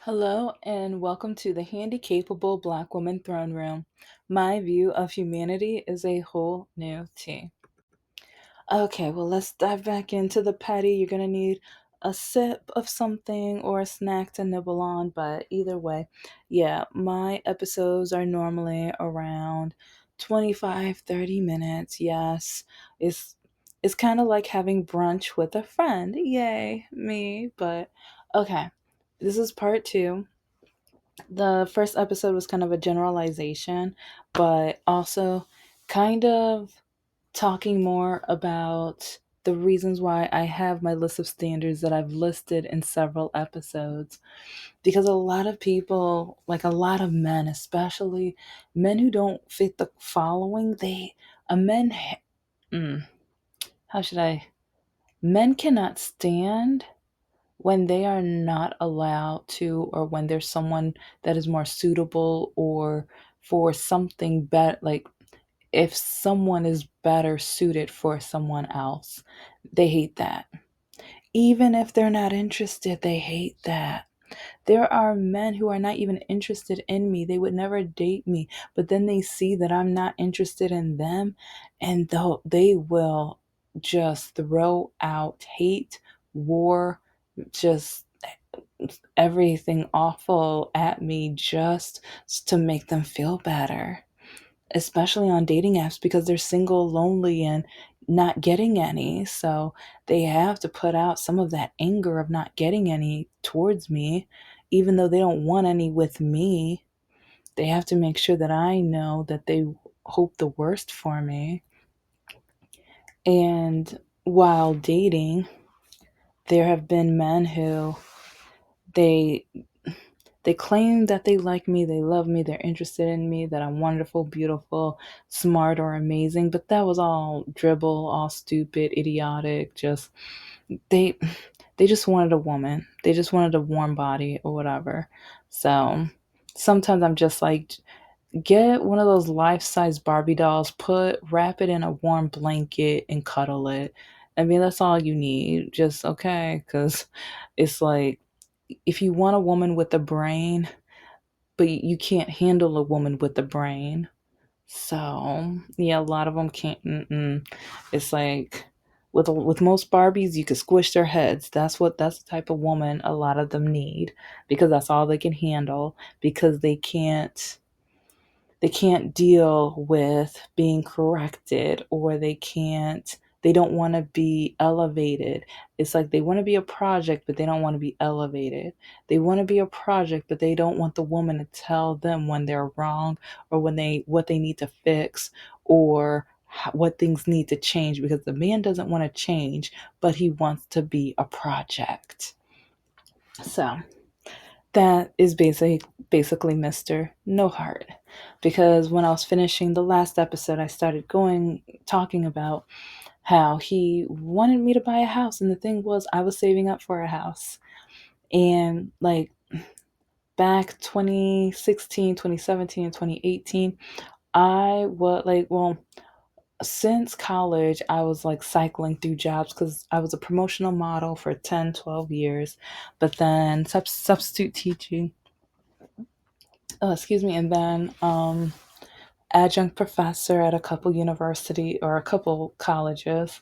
Hello and welcome to the Handicapable Black Woman Throne Room. My view of humanity is a whole new tea. Okay, well, let's dive back into the patty. You're going to need a sip of something or a snack to nibble on, but either way, yeah, my episodes are normally around 25-30 minutes. Yes, it's it's kind of like having brunch with a friend. Yay, me. But okay, this is part two. The first episode was kind of a generalization, but also kind of talking more about the reasons why I have my list of standards that I've listed in several episodes. Because a lot of people, like a lot of men, especially men who don't fit the following, a men, how should I, men cannot stand when they are not allowed to, or when there's someone that is more suitable, or for something better, like if someone is better suited for someone else, they hate that. Even if they're not interested, they hate that. There are men who are not even interested in me. They would never date me, but then they see that I'm not interested in them, and they will just throw out hate, war, just everything awful at me just to make them feel better, especially on dating apps because they're single, lonely, and not getting any. So they have to put out some of that anger of not getting any towards me, even though they don't want any with me. They have to make sure that I know that they hope the worst for me. And while dating, there have been men who they they claim that they like me, they love me, they're interested in me, that I'm wonderful, beautiful, smart, or amazing. But that was all dribble, all stupid, idiotic. Just they they just wanted a woman. They just wanted a warm body or whatever. So sometimes I'm just like, get one of those life-size Barbie dolls, wrap it in a warm blanket and cuddle it. I mean, that's all you need. Just okay, because it's like if you want a woman with a brain, but you can't handle a woman with a brain. So yeah, a lot of them can't. It's like with most Barbies, you could squish their heads. That's the type of woman a lot of them need, because that's all they can handle, because they can't deal with being corrected, or they don't want to be elevated. It's like they want to be a project, but they don't want to be elevated. They want to be a project, but they don't want the woman to tell them when they're wrong, or what they need to fix, or what things need to change, because the man doesn't want to change, but he wants to be a project. So that is basically Mr. No Heart. Because when I was finishing the last episode, I started talking about how he wanted me to buy a house. And the thing was, I was saving up for a house. And like back 2016, 2017, and 2018, I was like, well, since college, I was like cycling through jobs because I was a promotional model for 10, 12 years, but then substitute teaching, excuse me, and then adjunct professor at a couple university or a couple colleges.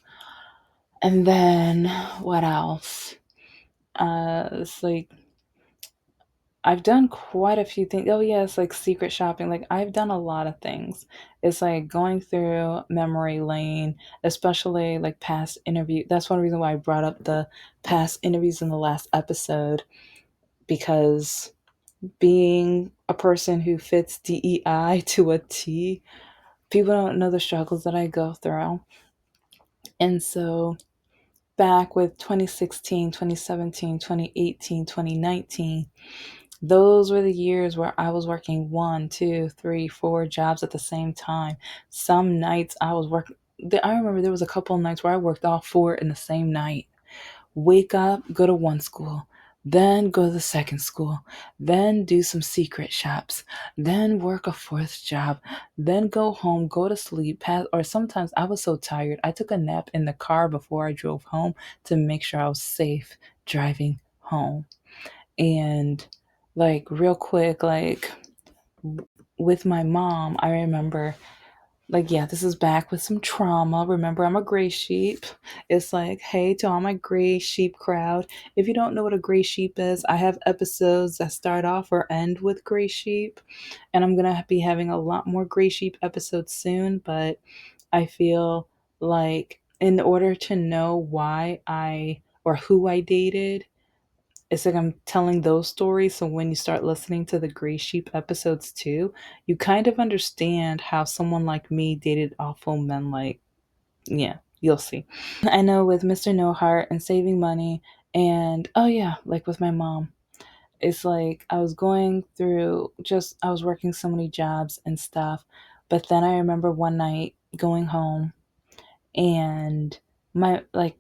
And then what else? It's like I've done quite a few things. Oh yeah, it's like secret shopping. Like I've done a lot of things. It's like going through memory lane, especially like past interview. That's one reason why I brought up the past interviews in the last episode, because being a person who fits DEI to a T, people don't know the struggles that I go through. And so back with 2016, 2017, 2018, 2019, those were the years where I was working one, two, three, four jobs at the same time. Some nights I was working. I remember there was a couple of nights where I worked all four in the same night. Wake up, go to one school, then go to the second school, then do some secret shops, then work a fourth job, then go home, go to sleep, or sometimes I was so tired, I took a nap in the car before I drove home to make sure I was safe driving home. And Like, real quick, like, with my mom, I remember, like, yeah, this is back with some trauma. Remember, I'm a gray sheep. It's like, hey, to all my gray sheep crowd. If you don't know what a gray sheep is, I have episodes that start off or end with gray sheep. And I'm going to be having a lot more gray sheep episodes soon. But I feel like in order to know why I or who I dated, it's like I'm telling those stories. So when you start listening to the Gray Sheep episodes too, you kind of understand how someone like me dated awful men. Like, yeah, you'll see. I know with Mr. No Heart and saving money, and oh yeah, like with my mom, it's like I was going through just, I was working so many jobs and stuff. But then I remember one night going home and my, like,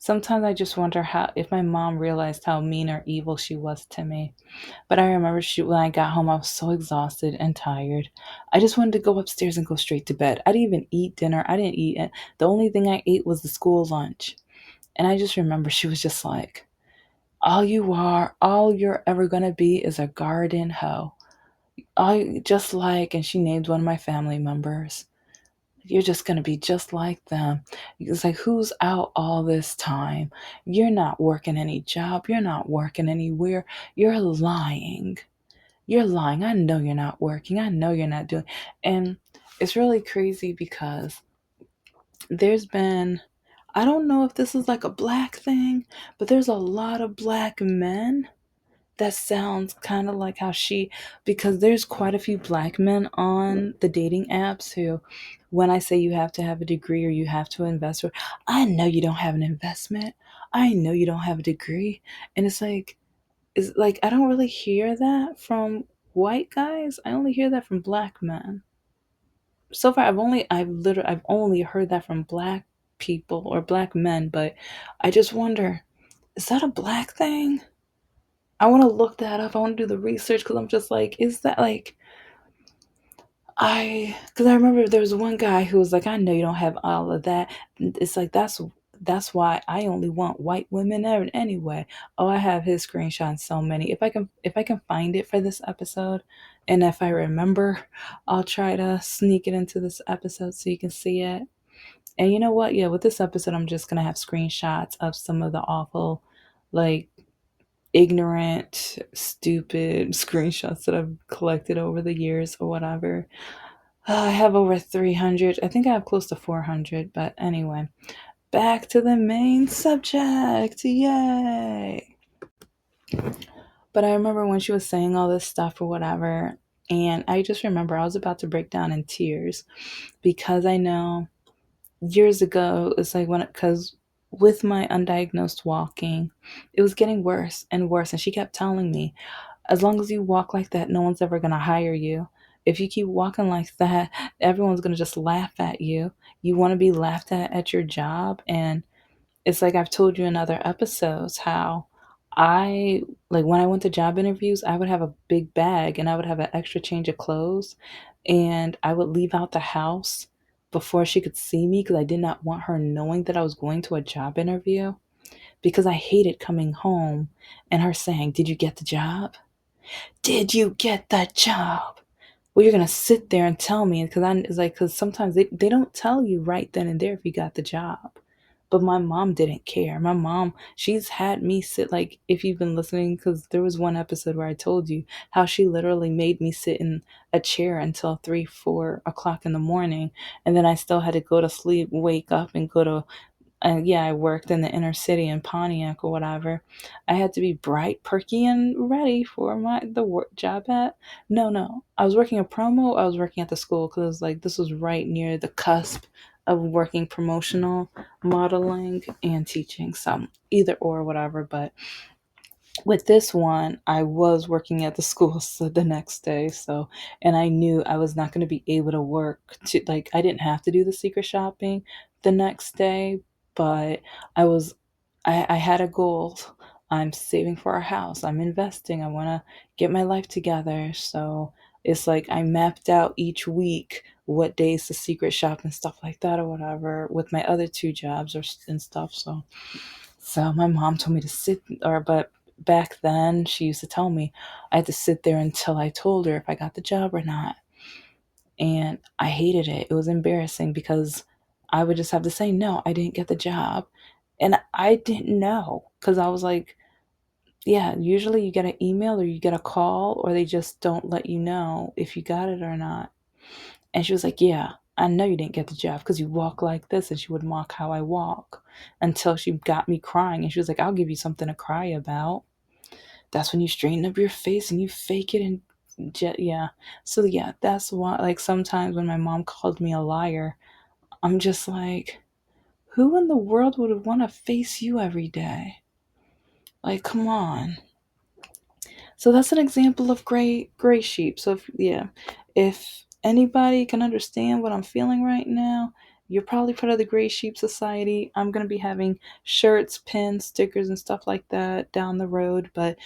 sometimes I just wonder how if my mom realized how mean or evil she was to me. But I remember when I got home, I was so exhausted and tired. I just wanted to go upstairs and go straight to bed. I didn't even eat dinner. I didn't eat it. The only thing I ate was the school lunch. And I just remember she was just like, all you're ever gonna be is a garden hoe. I just like, and she named one of my family members. You're just going to be just like them. It's like, who's out all this time? You're not working any job. You're not working anywhere. You're lying. You're lying. I know you're not working. I know you're not doing. And it's really crazy because there's been, I don't know if this is like a black thing, but there's a lot of black men that sounds kind of like how she, because there's quite a few black men on the dating apps who, when I say you have to have a degree or you have to invest, or I know you don't have an investment, I know you don't have a degree. And it's like I don't really hear that from white guys. I only hear that from black men. So far I've only heard that from black people or black men, but I just wonder, is that a black thing? I want to look that up. I want to do the research because I'm just like, is that like, because I remember there was one guy who was like, I know you don't have all of that. It's like, that's why I only want white women there anyway. Oh, I have his screenshot so many. If I can find it for this episode, and if I remember, I'll try to sneak it into this episode so you can see it. And you know what? Yeah, with this episode, I'm just gonna have screenshots of some of the awful, like, ignorant, stupid screenshots that I've collected over the years or whatever. I have over 300. I think I have close to 400. But anyway, back to the main subject. Yay. But I remember when she was saying all this stuff or whatever. And I just remember I was about to break down in tears because I know years ago, it's like because with my undiagnosed walking, it was getting worse and worse. And she kept telling me, as long as you walk like that, no one's ever going to hire you. If you keep walking like that, everyone's going to just laugh at you. You want to be laughed at your job. And it's like I've told you in other episodes how I, like, when I went to job interviews, I would have a big bag and I would have an extra change of clothes. And I would leave out the house before she could see me because I did not want her knowing that I was going to a job interview because I hated coming home and her saying, "Did you get the job? Did you get the job?" Well, you're gonna sit there and tell me because it's like because sometimes they don't tell you right then and there if you got the job. But my mom didn't care. My mom, she's had me sit, like, if you've been listening, because there was one episode where I told you how she literally made me sit in a chair until 3, 4 o'clock in the morning, and then I still had to go to sleep, wake up, and go to, yeah, I worked in the inner city in Pontiac or whatever. I had to be bright, perky, and ready for the work job at. No, no, I was working a promo. I was working at the school because it was like this was right near the cusp of working promotional modeling and teaching. Some either or whatever, but with this one, I was working at the school so the next day, so and I knew I was not going to be able to work to, like, I didn't have to do the secret shopping the next day, but I was I had a goal. I'm saving for a house. I'm investing. I want to get my life together. So it's like I mapped out each week what days to secret shop and stuff like that or whatever with my other two jobs or and stuff. So my mom told me to sit, or but back then, she used to tell me I had to sit there until I told her if I got the job or not. And I hated it. It was embarrassing because I would just have to say, no, I didn't get the job. And I didn't know because I was like, yeah, usually you get an email or you get a call or they just don't let you know if you got it or not. And she was like, yeah, I know you didn't get the job because you walk like this. And she would mock how I walk until she got me crying. And she was like, I'll give you something to cry about. That's when you straighten up your face and you fake it and yeah. So yeah, that's why like sometimes when my mom called me a liar, I'm just like, who in the world would want to face you every day? Like, come on. So that's an example of gray sheep. So if yeah, if anybody can understand what I'm feeling right now, you're probably part of the Gray Sheep Society. I'm gonna be having shirts, pins, stickers, and stuff like that down the road, but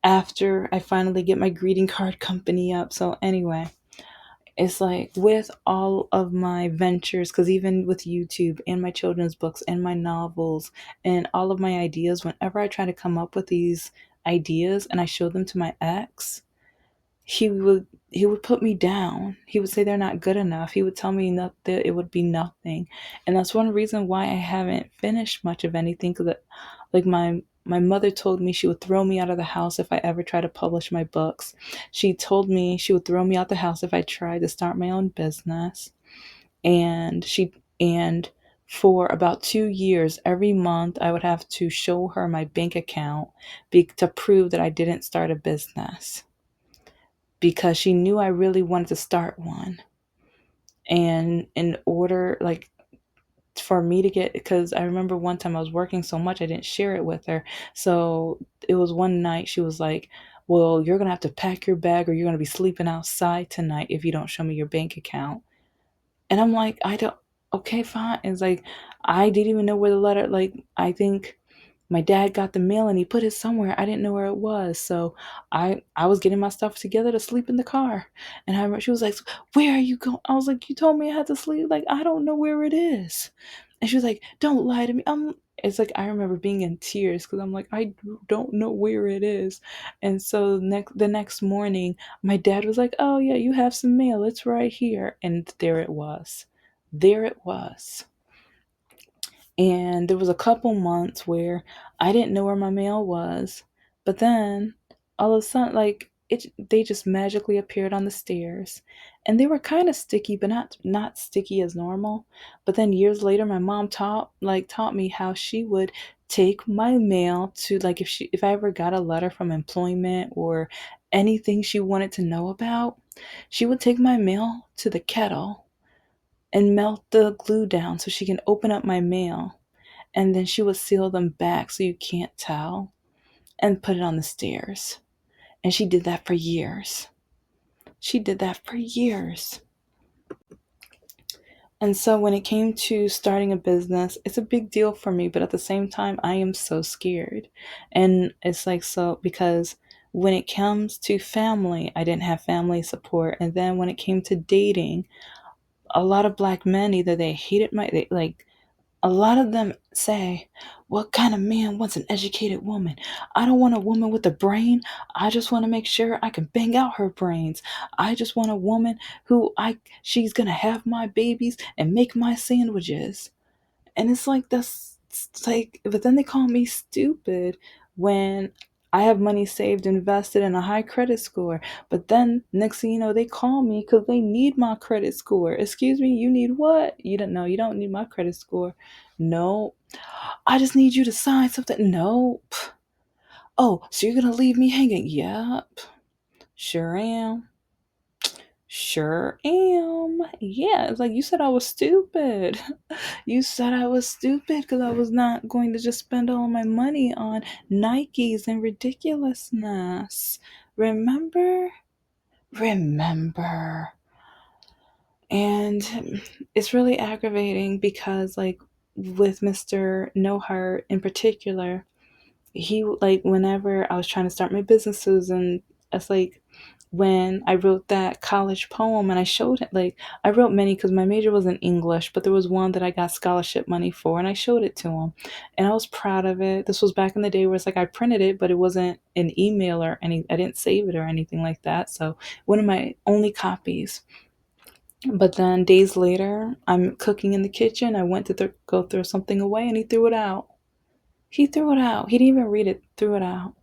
after I finally get my greeting card company up. So anyway, it's like with all of my ventures, because even with YouTube and my children's books and my novels and all of my ideas, whenever I try to come up with these ideas and I show them to my ex, he would put me down. He would say they're not good enough. He would tell me that it would be nothing, and that's one reason why I haven't finished much of anything. Because, like my mother told me she would throw me out of the house if I ever try to publish my books. She told me she would throw me out the house if I tried to start my own business, and for about 2 years, every month I would have to show her my bank account to prove that I didn't start a business because she knew I really wanted to start one. And in order, like, for me to get, because I remember one time I was working so much, I didn't share it with her. So it was one night she was like, well, you're going to have to pack your bag or you're going to be sleeping outside tonight if you don't show me your bank account. And I'm like, I don't, okay, fine. It's like, I didn't even know where the letter, like, I think my dad got the mail and he put it somewhere. I didn't know where it was. So I was getting my stuff together to sleep in the car. And I remember she was like, where are you going? I was like, you told me I had to sleep. Like, I don't know where it is. And she was like, don't lie to me. It's like I remember being in tears because I'm like, I don't know where it is. And so the next morning, my dad was like, oh yeah, you have some mail. It's right here. And there it was. There it was. And there was a couple months where I didn't know where my mail was. But then all of a sudden, like they just magically appeared on the stairs. And they were kind of sticky, but not sticky as normal. But then years later my mom taught me how she would take my mail to, like, if I ever got a letter from employment or anything she wanted to know about, she would take my mail to the kettle and melt the glue down so she can open up my mail, and then she would seal them back so you can't tell and put it on the stairs. And she did that for years. She did that for years. And so when it came to starting a business, it's a big deal for me, but at the same time, I am so scared. And it's like, so because when it comes to family, I didn't have family support. And then when it came to dating, a lot of black men, either they hated like, a lot of them say, what kind of man wants an educated woman? I don't want a woman with a brain. I just want to make sure I can bang out her brains. I just want a woman she's going to have my babies and make my sandwiches. And it's like, it's like, but then they call me stupid when I have money saved, invested in a high credit score. But then next thing you know, they call me because they need my credit score. Excuse me, you need what? You don't know. You don't need my credit score. No, I just need you to sign something. Nope. Oh, so you're gonna leave me hanging? Yep, sure am. Sure am. Yeah, it's like you said I was stupid. You said I was stupid because I was not going to just spend all my money on Nikes and ridiculousness. Remember? Remember. And it's really aggravating because, like, with Mr. No Heart in particular, he, like, whenever I was trying to start my businesses, and it's like, when I wrote that college poem and I showed it. Like, I wrote many because my major was in English, but there was one that I got scholarship money for, and I showed it to him, and I was proud of it. This was back in the day where it's like I printed it, but it wasn't an email or any. I didn't save it or anything like that. So one of my only copies. But then days later, I'm cooking in the kitchen. I went to go throw something away, and he threw it out. He threw it out. He didn't even read it. Threw it out.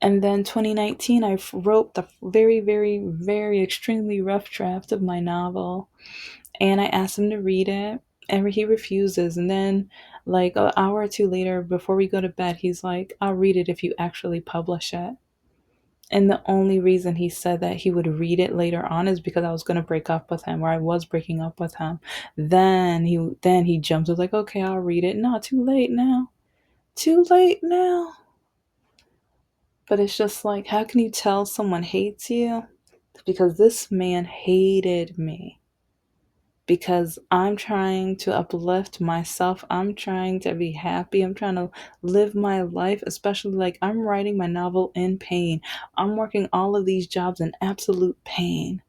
And then 2019, I wrote the very, very, very extremely rough draft of my novel. And I asked him to read it. And he refuses. And then, like an hour or two later, before we go to bed, he's like, I'll read it if you actually publish it. And the only reason he said that he would read it later on is because I was going to break up with him, or I was breaking up with him. Then he jumps. I was like, okay, I'll read it. No, too late now. Too late now. But it's just like, how can you tell someone hates you? Because this man hated me. Because I'm trying to uplift myself. I'm trying to be happy. I'm trying to live my life, especially like I'm writing my novel in pain. I'm working all of these jobs in absolute pain.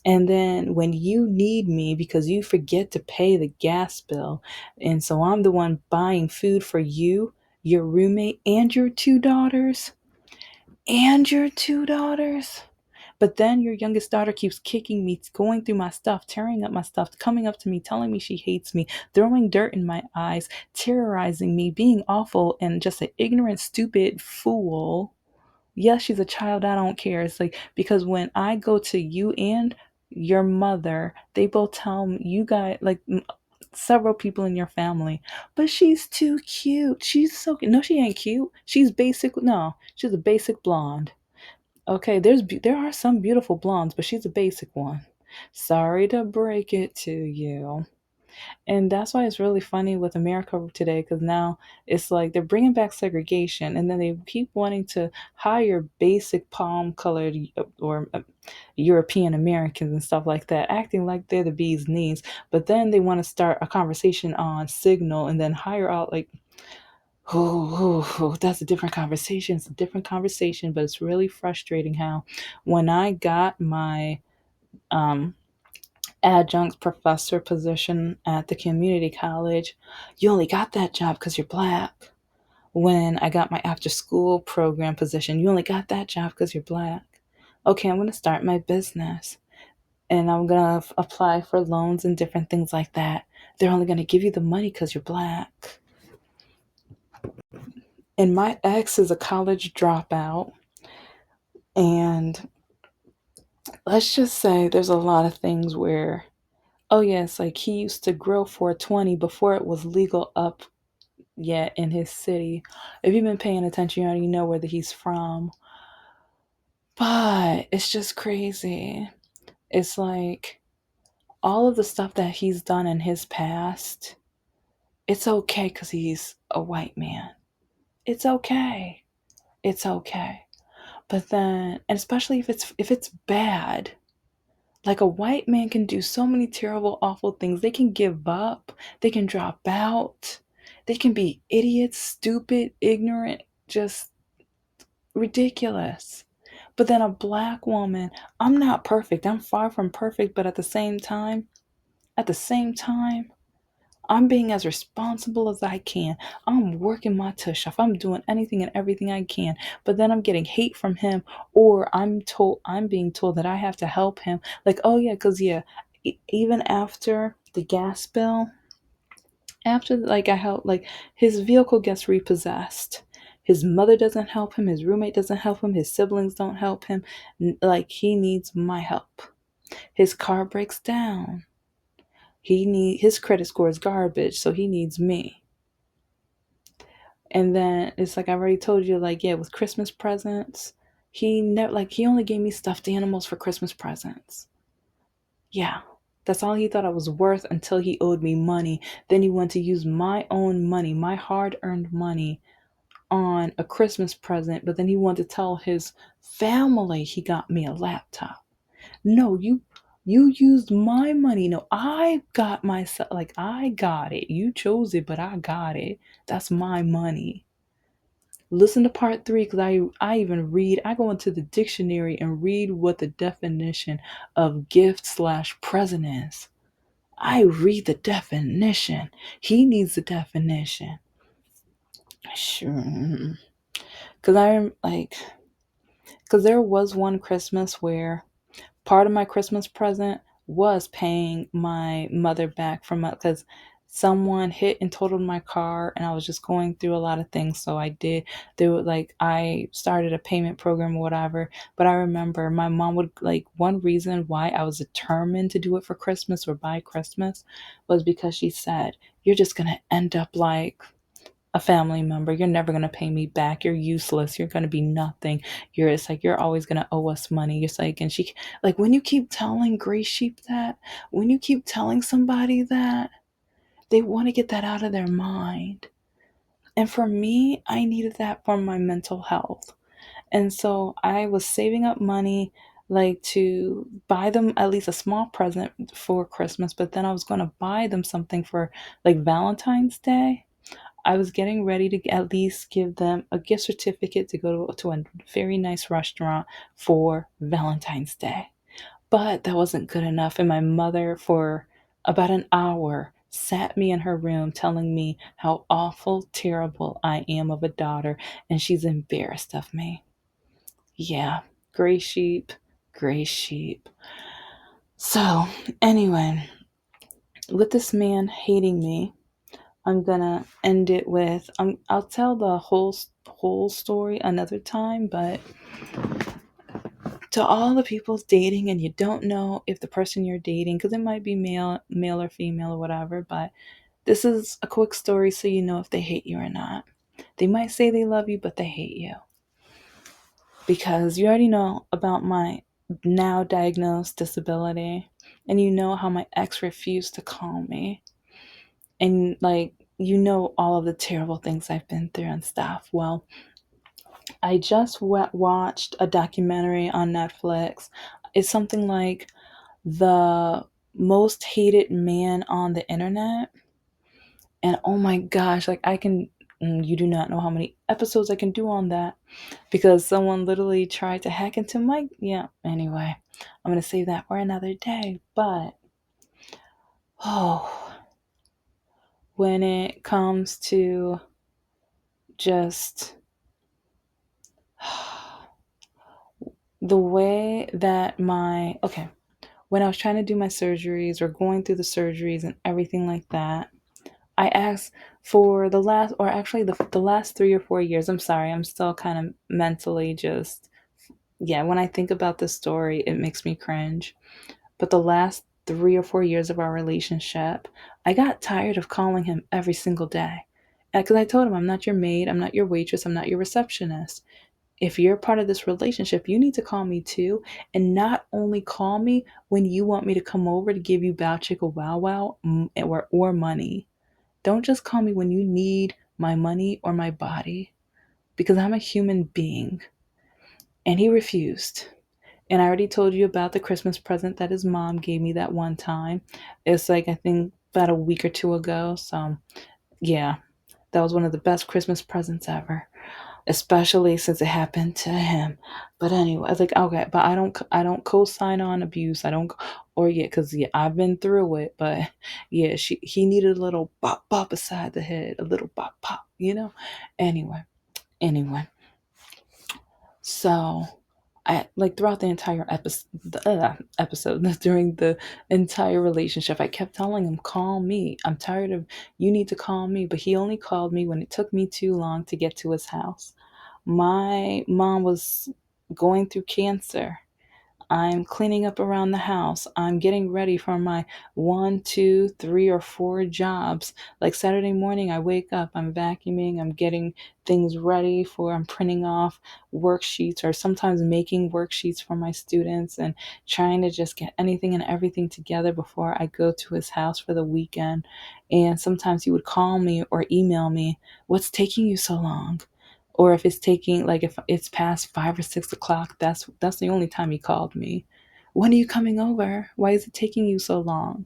And then when you need me because you forget to pay the gas bill, and so I'm the one buying food for you, your roommate, and your two daughters, and your two daughters. But then your youngest daughter keeps kicking me, going through my stuff, tearing up my stuff, coming up to me, telling me she hates me, throwing dirt in my eyes, terrorizing me, being awful, and just an ignorant, stupid fool. Yes, she's a child. I don't care. It's like, because when I go to you and your mother, they both tell me, you guys, like, several people in your family, but she's too cute. She's so cute. No, she ain't cute. She's basic. No, she's a basic blonde. Okay, there are some beautiful blondes, but she's a basic one. Sorry to break it to you. And that's why it's really funny with America today, because now it's like they're bringing back segregation, and then they keep wanting to hire basic palm colored or European Americans and stuff like that, acting like they're the bee's knees. But then they want to start a conversation on Signal and then hire out like, oh, that's a different conversation. It's a different conversation, but it's really frustrating how when I got my um, adjunct professor position at the community college, you only got that job because you're black. When I got my after school program position, you only got that job because you're black. Okay, I'm going to start my business and I'm going to apply for loans and different things like that. They're only going to give you the money because you're black. And my ex is a college dropout. And let's just say there's a lot of things where, oh, yes, like he used to grill 420 before it was legal up yet in his city. If you've been paying attention, you already know where he's from. But it's just crazy. It's like all of the stuff that he's done in his past, it's okay because he's a white man. It's okay. It's okay. But then, and especially if it's bad, like a white man can do so many terrible, awful things. They can give up. They can drop out. They can be idiots, stupid, ignorant, just ridiculous. But then a black woman, I'm not perfect. I'm far from perfect, but at the same time, I'm being as responsible as I can. I'm working my tush off. I'm doing anything and everything I can. But then I'm getting hate from him, or I'm being told that I have to help him. Like, oh yeah, because yeah, even after the gas bill, after like I help, like his vehicle gets repossessed. His mother doesn't help him. His roommate doesn't help him. His siblings don't help him. Like he needs my help. His car breaks down. His credit score is garbage, so he needs me. And then it's like I already told you, like, yeah, with Christmas presents, he only gave me stuffed animals for Christmas presents. Yeah. That's all he thought I was worth until he owed me money. Then he wanted to use my own money, my hard-earned money, on a Christmas present, but then he wanted to tell his family he got me a laptop. No, you used my money. No, I got myself, like I got it. You chose it, but I got it. That's my money. Listen to part three because I even read, I go into the dictionary and read what the definition of gift slash present is. I read the definition. He needs the definition. Sure. Because I'm like, because there was one Christmas where part of my Christmas present was paying my mother back from because someone hit and totaled my car and I was just going through a lot of things. So I did, there were like, I started a payment program or whatever. But I remember my mom would like, one reason why I was determined to do it for Christmas or by Christmas was because she said, you're just going to end up like a family member. You're never going to pay me back. You're useless. You're going to be nothing. It's like, you're always going to owe us money. It's like, and she, like, when you keep telling Gray Sheep that, when you keep telling somebody that, they want to get that out of their mind. And for me, I needed that for my mental health. And so I was saving up money like to buy them at least a small present for Christmas, but then I was going to buy them something for like Valentine's Day. I was getting ready to at least give them a gift certificate to go to a very nice restaurant for Valentine's Day. But that wasn't good enough. And my mother, for about an hour, sat me in her room telling me how awful, terrible I am of a daughter. And she's embarrassed of me. Yeah, gray sheep, gray sheep. So, anyway, with this man hating me, I'm gonna end it with I'll tell the whole story another time, but to all the people dating and you don't know if the person you're dating, because it might be male or female or whatever, but this is a quick story so you know if they hate you or not. They might say they love you, but they hate you because you already know about my now diagnosed disability, and you know how my ex refused to call me, and like you know all of the terrible things I've been through and stuff. Well, I just watched a documentary on Netflix. It's something like the most hated man on the internet. And oh my gosh, like you do not know how many episodes I can do on that because someone literally tried to hack into my, yeah, anyway, I'm going to save that for another day. But, oh, when it comes to just the way that okay, when I was trying to do my surgeries or going through the surgeries and everything like that, I asked for the last, or actually the last 3 or 4 years. I'm sorry, I'm still kind of mentally just, yeah, when I think about this story, it makes me cringe. But the last 3 or 4 years of our relationship, I got tired of calling him every single day. Because I told him, I'm not your maid, I'm not your waitress, I'm not your receptionist. If you're part of this relationship, you need to call me too. And not only call me when you want me to come over to give you bow chicka wow wow or money. Don't just call me when you need my money or my body because I'm a human being. And he refused. And I already told you about the Christmas present that his mom gave me that one time. It's like, I think about a week or two ago. So, yeah, that was one of the best Christmas presents ever, especially since it happened to him. But anyway, I was like, okay, but I don't co-sign on abuse. I don't, or yeah, because yeah, I've been through it. But yeah, he needed a little bop bop beside the head, a little bop pop. Anyway. So I like throughout the entire episode during the entire relationship, I kept telling him, call me. I'm tired of, you need to call me. But he only called me when it took me too long to get to his house. My mom was going through cancer. I'm cleaning up around the house. I'm getting ready for my 1, 2, 3, or 4 jobs. Like Saturday morning, I wake up, I'm vacuuming, I'm getting things ready I'm printing off worksheets or sometimes making worksheets for my students and trying to just get anything and everything together before I go to his house for the weekend. And sometimes he would call me or email me, what's taking you so long? Or if it's taking, like, if it's past 5 or 6 o'clock, that's the only time he called me. When are you coming over? Why is it taking you so long?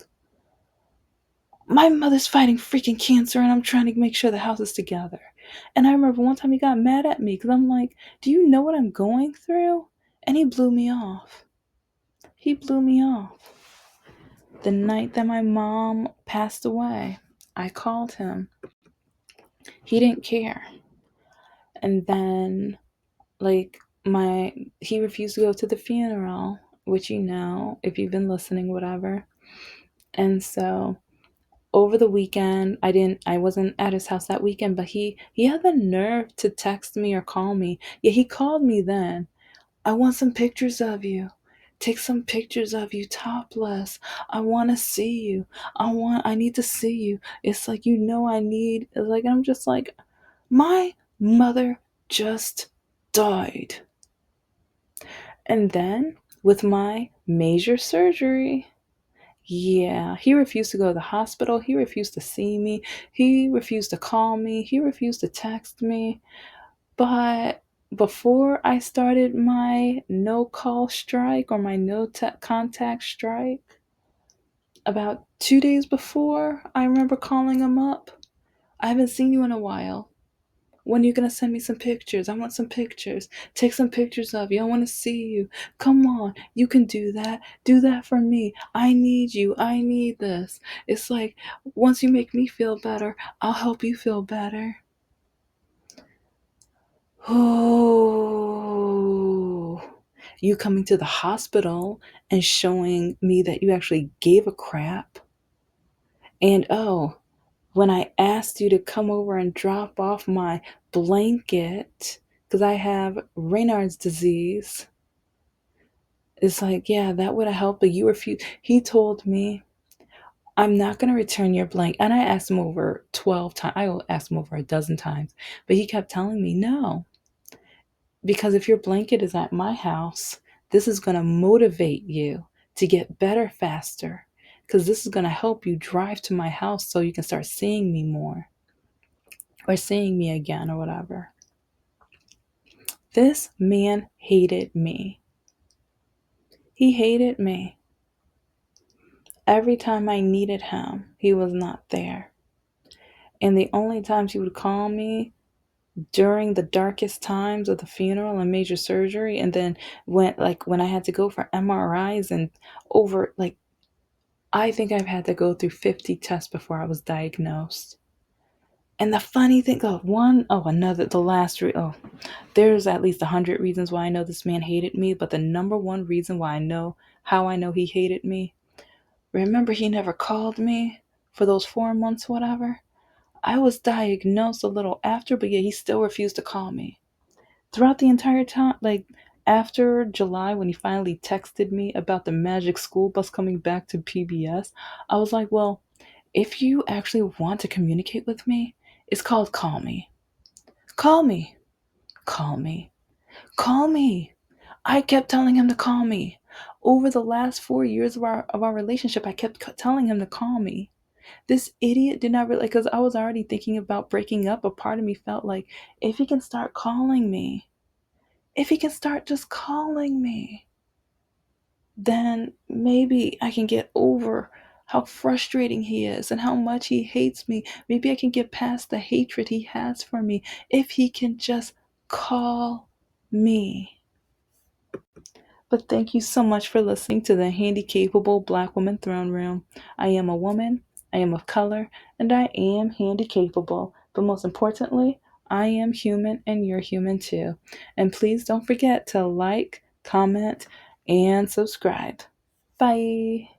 My mother's fighting freaking cancer and I'm trying to make sure the house is together. And I remember one time he got mad at me because I'm like, do you know what I'm going through? And he blew me off. He blew me off. The night that my mom passed away, I called him. He didn't care. And then, like, he refused to go to the funeral, which you know, if you've been listening, whatever. And so over the weekend, I wasn't at his house that weekend, but he had the nerve to text me or call me. Yeah, he called me then. I want some pictures of you. Take some pictures of you topless. I want to see you. I need to see you. It's like, it's like, I'm just like, my mother just died. And then with my major surgery, yeah, he refused to go to the hospital. He refused to see me. He refused to call me. He refused to text me. But before I started my no call strike or my no contact strike, about 2 days before, I remember calling him up. I haven't seen you in a while. When are you going to send me some pictures? I want some pictures. Take some pictures of you. I want to see you. Come on. You can do that. Do that for me. I need you. I need this. It's like, once you make me feel better, I'll help you feel better. Oh, you coming to the hospital and showing me that you actually gave a crap. And oh, when I asked you to come over and drop off my blanket because I have Raynaud's disease, it's like, yeah, that would have helped, but you refused. He told me, I'm not going to return your blanket. And I asked him over 12 times. I asked him over a dozen times, but he kept telling me no. Because if your blanket is at my house, this is going to motivate you to get better faster. Because this is going to help you drive to my house so you can start seeing me more or seeing me again or whatever. This man hated me. He hated me. Every time I needed him, he was not there. And the only times he would call me during the darkest times of the funeral and major surgery, and then when I had to go for MRIs and over, like, I think I've had to go through 50 tests before I was diagnosed. And the funny thing, there's at least 100 reasons why I know this man hated me, but the number one reason why I know he hated me, remember he never called me for those 4 months, whatever. I was diagnosed a little after, but yeah, he still refused to call me. Throughout the entire time, like after July, when he finally texted me about the magic school bus coming back to PBS, I was like, well, if you actually want to communicate with me, it's called call me. Call me. Call me. Call me. I kept telling him to call me. Over the last 4 years of our relationship, I kept telling him to call me. This idiot did not really, because I was already thinking about breaking up. A part of me felt like, if he can start calling me, if he can start just calling me, then maybe I can get over how frustrating he is and how much he hates me. Maybe I can get past the hatred he has for me if he can just call me. But thank you so much for listening to the Handicapable Black Woman Throne Room. I am a woman, I am of color, and I am handicapable. But most importantly, I am human and you're human too. And please don't forget to like, comment, and subscribe. Bye.